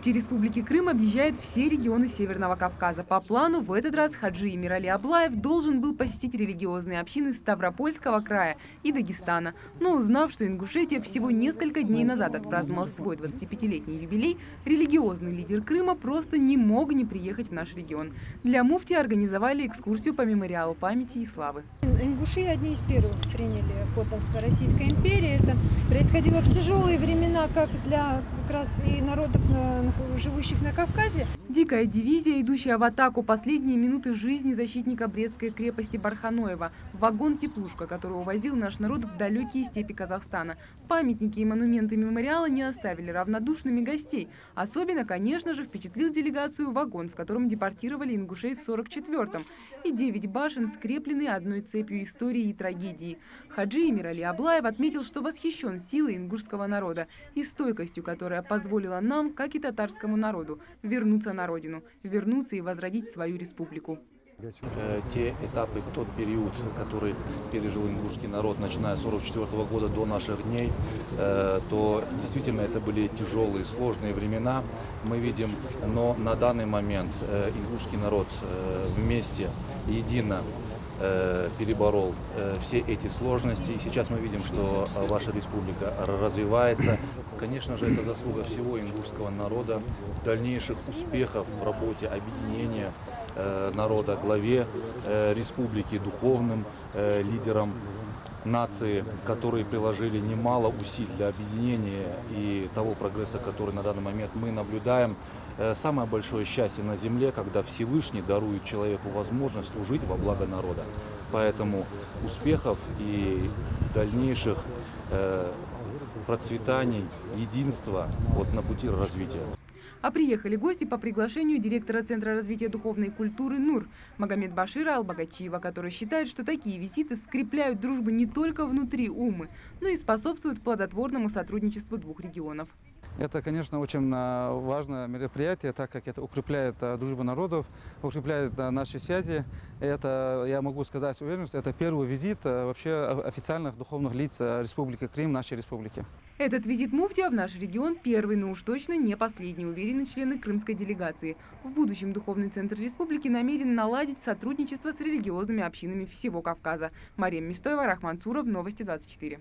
Муфтий Республики Крым объезжает все регионы Северного Кавказа. По плану в этот раз хаджи Эмирали Аблаев должен был посетить религиозные общины Ставропольского края и Дагестана. Но узнав, что Ингушетия всего несколько дней назад отпраздновала свой 25-летний юбилей, религиозный лидер Крыма просто не мог не приехать в наш регион. Для муфтия организовали экскурсию по мемориалу памяти и славы. Ингуши одни из первых приняли подданство Российской империи. Это происходило в тяжелые времена как для как раз и народов, живущих на Кавказе. Дикая дивизия, идущая в атаку последние минуты жизни защитника Брестской крепости Барханоева. Вагон-теплушка, который увозил наш народ в далекие степи Казахстана. Памятники и монументы мемориала не оставили равнодушными гостей. Особенно, конечно же, впечатлил делегацию вагон, в котором депортировали ингушей в 44-м. И 9 башен скреплены одной цепью истории и трагедии. Хаджи Эмирали Аблаев отметил, что восхищен силой ингушского народа и стойкостью, которая позволила нам, как и татарскому народу, вернуться на родину, вернуться и возродить свою республику. Те этапы, тот период, который пережил ингушский народ, начиная с 1944 года до наших дней, то действительно это были тяжелые, сложные времена, мы видим, но на данный момент ингушский народ вместе, едино переборол все эти сложности. И сейчас мы видим, что ваша республика развивается. Конечно же, это заслуга всего ингушского народа, дальнейших успехов в работе объединения народа, главе республики, духовным лидерам нации, которые приложили немало усилий для объединения и того прогресса, который на данный момент мы наблюдаем. Самое большое счастье на земле, когда Всевышний дарует человеку возможность служить во благо народа. Поэтому успехов и дальнейших процветаний, единства на пути развития. А приехали гости по приглашению директора Центра развития духовной культуры НУР Магомедбашира Албагачиева, который считает, что такие визиты скрепляют дружбу не только внутри Уммы, но и способствуют плодотворному сотрудничеству двух регионов. Это, конечно, очень важное мероприятие, так как это укрепляет дружбу народов, укрепляет наши связи. Это, я могу сказать с уверенностью, это первый визит вообще официальных духовных лиц Республики Крым, нашей республики. Этот визит муфтия в наш регион первый, но уж точно не последний, уверены члены крымской делегации. В будущем Духовный центр республики намерен наладить сотрудничество с религиозными общинами всего Кавказа. Мария Мистоева, Рахман Цуров, Новости 24.